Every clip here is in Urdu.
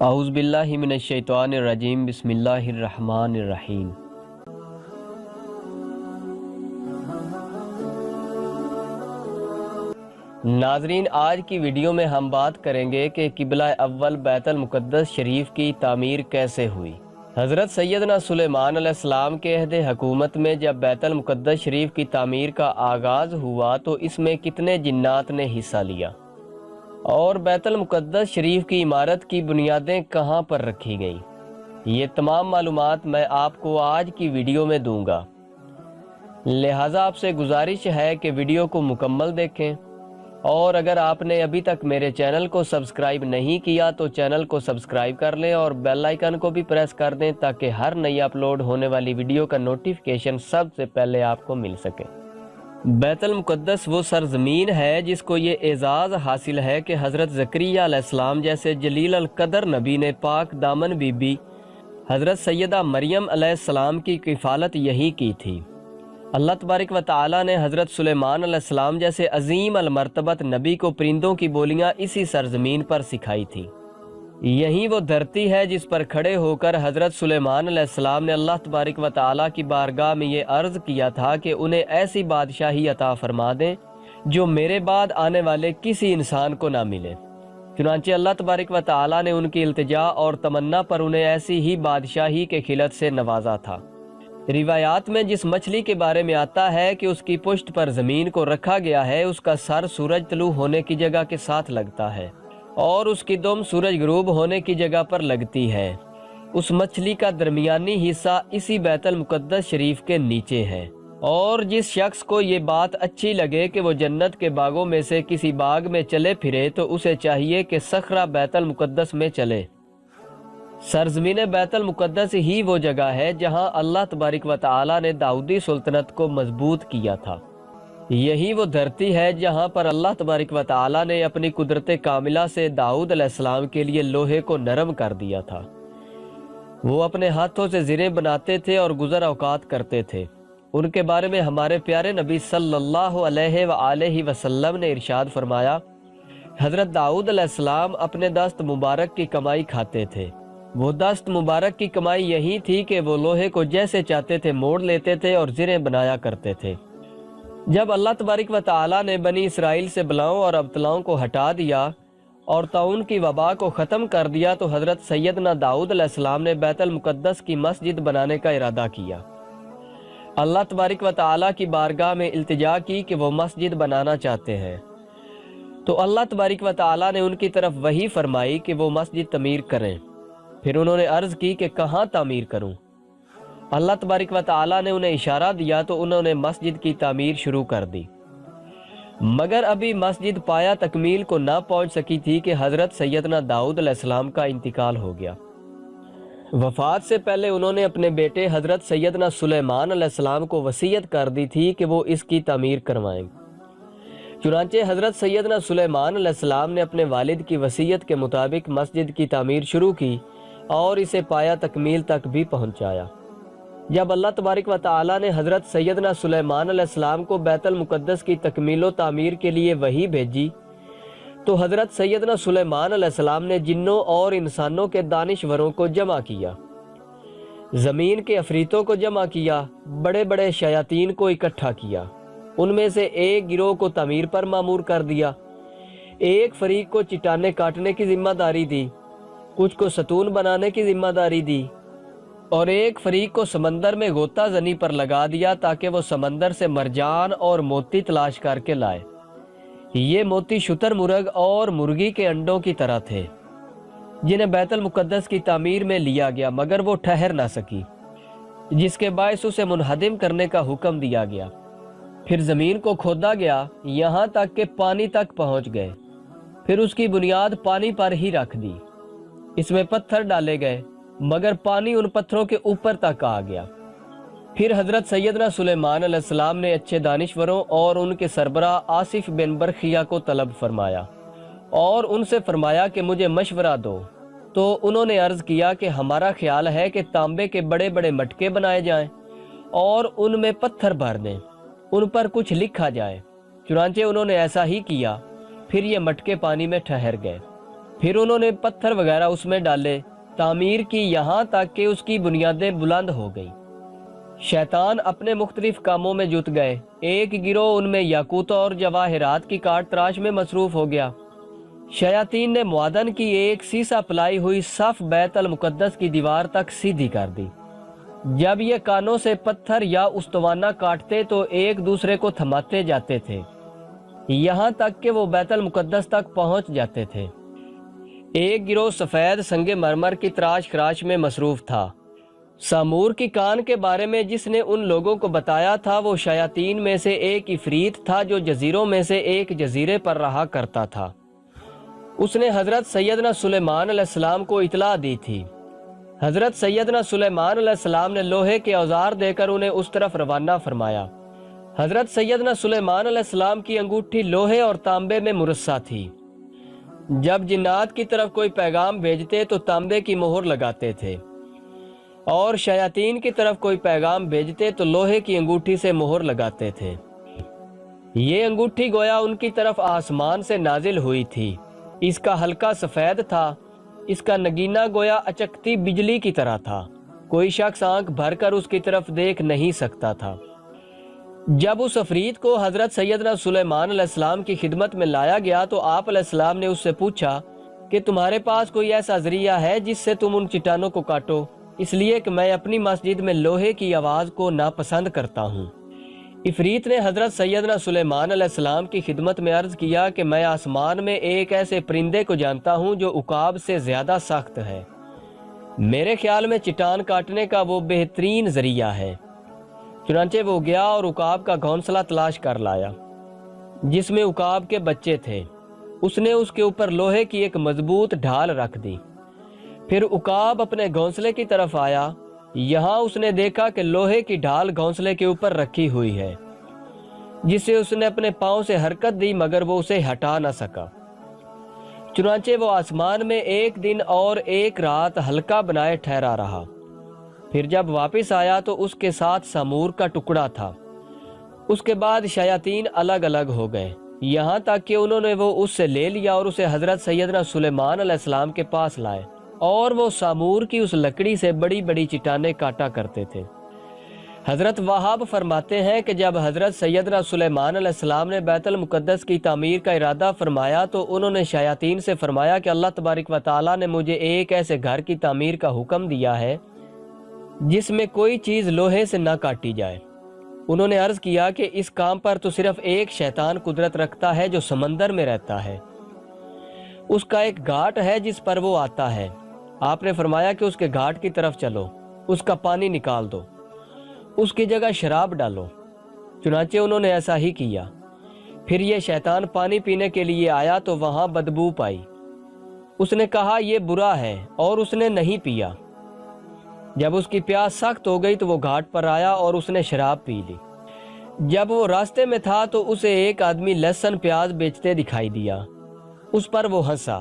اعوذ باللہ من الشیطان الرجیم بسم اللہ الرحمن الرحیم۔ ناظرین، آج کی ویڈیو میں ہم بات کریں گے کہ قبلہ اول بیت المقدس شریف کی تعمیر کیسے ہوئی۔ حضرت سیدنا سلیمان علیہ السلام کے عہد حکومت میں جب بیت المقدس شریف کی تعمیر کا آغاز ہوا تو اس میں کتنے جنات نے حصہ لیا اور بیت المقدس شریف کی عمارت کی بنیادیں کہاں پر رکھی گئیں، یہ تمام معلومات میں آپ کو آج کی ویڈیو میں دوں گا، لہٰذا آپ سے گزارش ہے کہ ویڈیو کو مکمل دیکھیں، اور اگر آپ نے ابھی تک میرے چینل کو سبسکرائب نہیں کیا تو چینل کو سبسکرائب کر لیں اور بیل آئیکن کو بھی پریس کر دیں تاکہ ہر نئی اپلوڈ ہونے والی ویڈیو کا نوٹیفیکیشن سب سے پہلے آپ کو مل سکے۔ بیت المقدس وہ سرزمین ہے جس کو یہ اعزاز حاصل ہے کہ حضرت زکریا علیہ السلام جیسے جلیل القدر نبی نے پاک دامن بی بی حضرت سیدہ مریم علیہ السلام کی کفالت یہی کی تھی۔ اللہ تبارک و تعالی نے حضرت سلیمان علیہ السلام جیسے عظیم المرتبت نبی کو پرندوں کی بولیاں اسی سرزمین پر سکھائی تھی۔ یہی وہ دھرتی ہے جس پر کھڑے ہو کر حضرت سلیمان علیہ السلام نے اللہ تبارک و تعالی کی بارگاہ میں یہ عرض کیا تھا کہ انہیں ایسی بادشاہی عطا فرما دیں جو میرے بعد آنے والے کسی انسان کو نہ ملے۔ چنانچہ اللہ تبارک و تعالی نے ان کی التجا اور تمنا پر انہیں ایسی ہی بادشاہی کے خلعت سے نوازا تھا۔ روایات میں جس مچھلی کے بارے میں آتا ہے کہ اس کی پشت پر زمین کو رکھا گیا ہے، اس کا سر سورج طلوع ہونے کی جگہ کے ساتھ لگتا ہے اور اس کی دم سورج غروب ہونے کی جگہ پر لگتی ہے۔ اس مچھلی کا درمیانی حصہ اسی بیت المقدس شریف کے نیچے ہے، اور جس شخص کو یہ بات اچھی لگے کہ وہ جنت کے باغوں میں سے کسی باغ میں چلے پھرے تو اسے چاہیے کہ صخرہ بیت المقدس میں چلے۔ سرزمین بیت المقدس ہی وہ جگہ ہے جہاں اللہ تبارک و تعالی نے داؤدی سلطنت کو مضبوط کیا تھا۔ یہی وہ دھرتی ہے جہاں پر اللہ تبارک و تعالی نے اپنی قدرت کاملہ سے داؤد علیہ السلام کے لیے لوہے کو نرم کر دیا تھا۔ وہ اپنے ہاتھوں سے زریں بناتے تھے اور گزر اوقات کرتے تھے۔ ان کے بارے میں ہمارے پیارے نبی صلی اللہ علیہ وآلہ وسلم نے ارشاد فرمایا، حضرت داؤد علیہ السلام اپنے دست مبارک کی کمائی کھاتے تھے۔ وہ دست مبارک کی کمائی یہی تھی کہ وہ لوہے کو جیسے چاہتے تھے موڑ لیتے تھے اور زریں بنایا کرتے تھے۔ جب اللہ تبارک و تعالی نے بنی اسرائیل سے بلاؤں اور ابتلاؤں کو ہٹا دیا اور طاعون کی وبا کو ختم کر دیا تو حضرت سیدنا داؤد علیہ السلام نے بیت المقدس کی مسجد بنانے کا ارادہ کیا۔ اللہ تبارک و تعالی کی بارگاہ میں التجا کی کہ وہ مسجد بنانا چاہتے ہیں، تو اللہ تبارک و تعالی نے ان کی طرف وحی فرمائی کہ وہ مسجد تعمیر کریں۔ پھر انہوں نے عرض کی کہ کہاں تعمیر کروں؟ اللہ تبارک و تعالی نے انہیں اشارہ دیا تو انہوں نے مسجد کی تعمیر شروع کر دی، مگر ابھی مسجد پایا تکمیل کو نہ پہنچ سکی تھی کہ حضرت سیدنا داؤد علیہ السلام کا انتقال ہو گیا۔ وفات سے پہلے انہوں نے اپنے بیٹے حضرت سیدنا سلیمان علیہ السلام کو وصیت کر دی تھی کہ وہ اس کی تعمیر کروائیں۔ چنانچہ حضرت سیدنا سلیمان علیہ السلام نے اپنے والد کی وصیت کے مطابق مسجد کی تعمیر شروع کی اور اسے پایا تکمیل تک بھی پہنچایا۔ جب اللہ تبارک و تعالی نے حضرت سیدنا سلیمان علیہ السلام کو بیت المقدس کی تکمیل و تعمیر کے لیے وحی بھیجی تو حضرت سیدنا سلیمان علیہ السلام نے جنوں اور انسانوں کے دانشوروں کو جمع کیا، زمین کے عفریتوں کو جمع کیا، بڑے بڑے شیاطین کو اکٹھا کیا۔ ان میں سے ایک گروہ کو تعمیر پر مامور کر دیا، ایک فریق کو چٹانیں کاٹنے کی ذمہ داری دی، کچھ کو ستون بنانے کی ذمہ داری دی، اور ایک فریق کو سمندر میں غوطہ زنی پر لگا دیا تاکہ وہ سمندر سے مرجان اور موتی تلاش کر کے لائے۔ یہ موتی شتر مرغ اور مرغی کے انڈوں کی طرح تھے جنہیں بیت المقدس کی تعمیر میں لیا گیا، مگر وہ ٹھہر نہ سکی، جس کے باعث اسے منہدم کرنے کا حکم دیا گیا۔ پھر زمین کو کھودا گیا یہاں تک کہ پانی تک پہنچ گئے، پھر اس کی بنیاد پانی پر ہی رکھ دی۔ اس میں پتھر ڈالے گئے مگر پانی ان پتھروں کے اوپر تک آ گیا۔ پھر حضرت سیدنا سلیمان علیہ السلام نے اچھے دانشوروں اور ان کے سربراہ آصف بن برخیہ کو طلب فرمایا اور ان سے فرمایا کہ مجھے مشورہ دو، تو انہوں نے عرض کیا کہ ہمارا خیال ہے کہ تانبے کے بڑے بڑے مٹکے بنائے جائیں اور ان میں پتھر بھر دیں، ان پر کچھ لکھا جائے۔ چنانچہ انہوں نے ایسا ہی کیا، پھر یہ مٹکے پانی میں ٹھہر گئے۔ پھر انہوں نے پتھر وغیرہ اس میں ڈالے، تعمیر کی یہاں تک کہ اس کی بنیادیں بلند ہو گئیں۔ شیطان اپنے مختلف کاموں میں جت گئے۔ ایک گروہ ان میں یاقوت اور جواہرات کی کاٹ تراش میں مصروف ہو گیا۔ شیاطین نے معدن کی ایک سیسا پلائی ہوئی صف بیت المقدس کی دیوار تک سیدھی کر دی۔ جب یہ کانوں سے پتھر یا استوانہ کاٹتے تو ایک دوسرے کو تھماتے جاتے تھے، یہاں تک کہ وہ بیت المقدس تک پہنچ جاتے تھے۔ ایک گروہ سفید سنگ مرمر کی تراش خراش میں مصروف تھا۔ سامور کی کان کے بارے میں جس نے ان لوگوں کو بتایا تھا، وہ شیاطین میں سے ایک عفریت تھا جو جزیروں میں سے ایک جزیرے پر رہا کرتا تھا۔ اس نے حضرت سیدنا سلیمان علیہ السلام کو اطلاع دی تھی۔ حضرت سیدنا سلیمان علیہ السلام نے لوہے کے اوزار دے کر انہیں اس طرف روانہ فرمایا۔ حضرت سیدنا سلیمان علیہ السلام کی انگوٹھی لوہے اور تانبے میں مرصع تھی۔ جب جنات کی طرف کوئی پیغام بھیجتے تو تانبے کی مہر لگاتے تھے، اور شیاطین کی طرف کوئی پیغام بھیجتے تو لوہے کی انگوٹھی سے مہر لگاتے تھے۔ یہ انگوٹھی گویا ان کی طرف آسمان سے نازل ہوئی تھی۔ اس کا حلقہ سفید تھا، اس کا نگینہ گویا اچکتی بجلی کی طرح تھا۔ کوئی شخص آنکھ بھر کر اس کی طرف دیکھ نہیں سکتا تھا۔ جب اس عفریت کو حضرت سیدنا سلیمان علیہ السلام کی خدمت میں لایا گیا تو آپ علیہ السلام نے اس سے پوچھا کہ تمہارے پاس کوئی ایسا ذریعہ ہے جس سے تم ان چٹانوں کو کاٹو، اس لیے کہ میں اپنی مسجد میں لوہے کی آواز کو ناپسند کرتا ہوں۔ عفریت نے حضرت سیدنا سلیمان علیہ السلام کی خدمت میں عرض کیا کہ میں آسمان میں ایک ایسے پرندے کو جانتا ہوں جو عقاب سے زیادہ سخت ہے۔ میرے خیال میں چٹان کاٹنے کا وہ بہترین ذریعہ ہے۔ چنانچہ وہ گیا اور عقاب کا گھونسلہ تلاش کر لایا جس میں عقاب کے بچے تھے۔ اس نے اس کے اوپر لوہے کی ایک مضبوط ڈھال رکھ دی۔ پھر عقاب اپنے گھونسلے کی طرف آیا۔ یہاں اس نے دیکھا کہ لوہے کی ڈھال گھونسلے کے اوپر رکھی ہوئی ہے، جسے اس نے اپنے پاؤں سے حرکت دی مگر وہ اسے ہٹا نہ سکا۔ چنانچہ وہ آسمان میں ایک دن اور ایک رات حلقہ بنائے ٹھہرا رہا۔ پھر جب واپس آیا تو اس کے ساتھ سامور کا ٹکڑا تھا۔ اس کے بعد شیاطین الگ الگ ہو گئے، یہاں تک کہ انہوں نے وہ اس سے لے لیا اور اسے حضرت سیدنا سلیمان علیہ السلام کے پاس لائے، اور وہ سامور کی اس لکڑی سے بڑی بڑی چٹانیں کاٹا کرتے تھے۔ حضرت وہاب فرماتے ہیں کہ جب حضرت سیدنا سلیمان علیہ السلام نے بیت المقدس کی تعمیر کا ارادہ فرمایا تو انہوں نے شیاطین سے فرمایا کہ اللہ تبارک و تعالیٰ نے مجھے ایک ایسے گھر کی تعمیر کا حکم دیا ہے جس میں کوئی چیز لوہے سے نہ کاٹی جائے۔ انہوں نے عرض کیا کہ اس کام پر تو صرف ایک شیطان قدرت رکھتا ہے جو سمندر میں رہتا ہے، اس کا ایک گھاٹ ہے جس پر وہ آتا ہے۔ آپ نے فرمایا کہ اس کے گھاٹ کی طرف چلو، اس کا پانی نکال دو، اس کی جگہ شراب ڈالو۔ چنانچہ انہوں نے ایسا ہی کیا۔ پھر یہ شیطان پانی پینے کے لیے آیا تو وہاں بدبو پائی۔ اس نے کہا یہ برا ہے، اور اس نے نہیں پیا۔ جب اس کی پیاس سخت ہو گئی تو وہ گھاٹ پر آیا اور اس نے شراب پی لی۔ جب وہ راستے میں تھا تو اسے ایک آدمی لہسن پیاز بیچتے دکھائی دیا۔ اس پر وہ ہنسا۔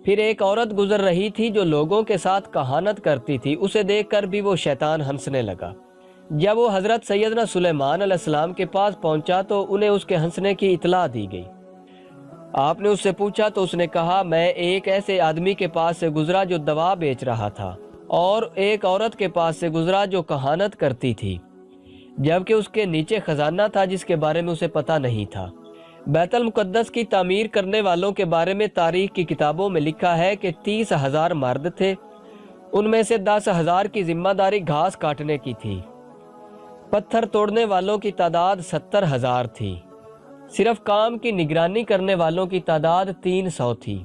پھر ایک عورت گزر رہی تھی جو لوگوں کے ساتھ کہانت کرتی تھی، اسے دیکھ کر بھی وہ شیطان ہنسنے لگا۔ جب وہ حضرت سیدنا سلیمان علیہ السلام کے پاس پہنچا تو انہیں اس کے ہنسنے کی اطلاع دی گئی۔ آپ نے اس سے پوچھا تو اس نے کہا میں ایک ایسے آدمی کے پاس سے گزرا جو دوا بیچ رہا تھا، اور ایک عورت کے پاس سے گزرا جو کہانت کرتی تھی، جبکہ اس کے نیچے خزانہ تھا جس کے بارے میں اسے پتہ نہیں تھا۔ بیت المقدس کی تعمیر کرنے والوں کے بارے میں تاریخ کی کتابوں میں لکھا ہے کہ 30,000 مرد تھے، ان میں سے 10,000 کی ذمہ داری گھاس کاٹنے کی تھی۔ پتھر توڑنے والوں کی تعداد 70,000 تھی۔ صرف کام کی نگرانی کرنے والوں کی تعداد 300 تھی۔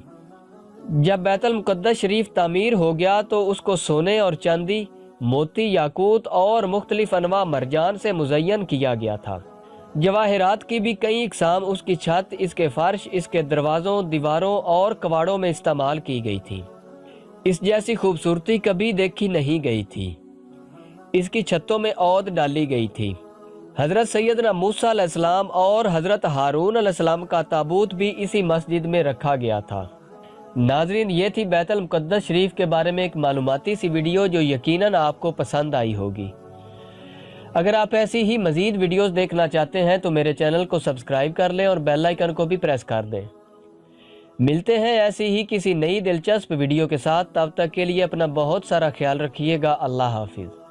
جب بیت المقدس شریف تعمیر ہو گیا تو اس کو سونے اور چاندی، موتی، یاقوت اور مختلف انواع مرجان سے مزین کیا گیا تھا۔ جواہرات کی بھی کئی اقسام اس کی چھت، اس کے فرش، اس کے دروازوں، دیواروں اور کواڑوں میں استعمال کی گئی تھی۔ اس جیسی خوبصورتی کبھی دیکھی نہیں گئی تھی۔ اس کی چھتوں میں عود ڈالی گئی تھی۔ حضرت سیدنا موسیٰ علیہ السلام اور حضرت ہارون علیہ السلام کا تابوت بھی اسی مسجد میں رکھا گیا تھا۔ ناظرین، یہ تھی بیت المقدس شریف کے بارے میں ایک معلوماتی سی ویڈیو جو یقیناً آپ کو پسند آئی ہوگی۔ اگر آپ ایسی ہی مزید ویڈیوز دیکھنا چاہتے ہیں تو میرے چینل کو سبسکرائب کر لیں اور بیل آئیکن کو بھی پریس کر دیں۔ ملتے ہیں ایسی ہی کسی نئی دلچسپ ویڈیو کے ساتھ، تب تک کے لیے اپنا بہت سارا خیال رکھیے گا۔ اللہ حافظ۔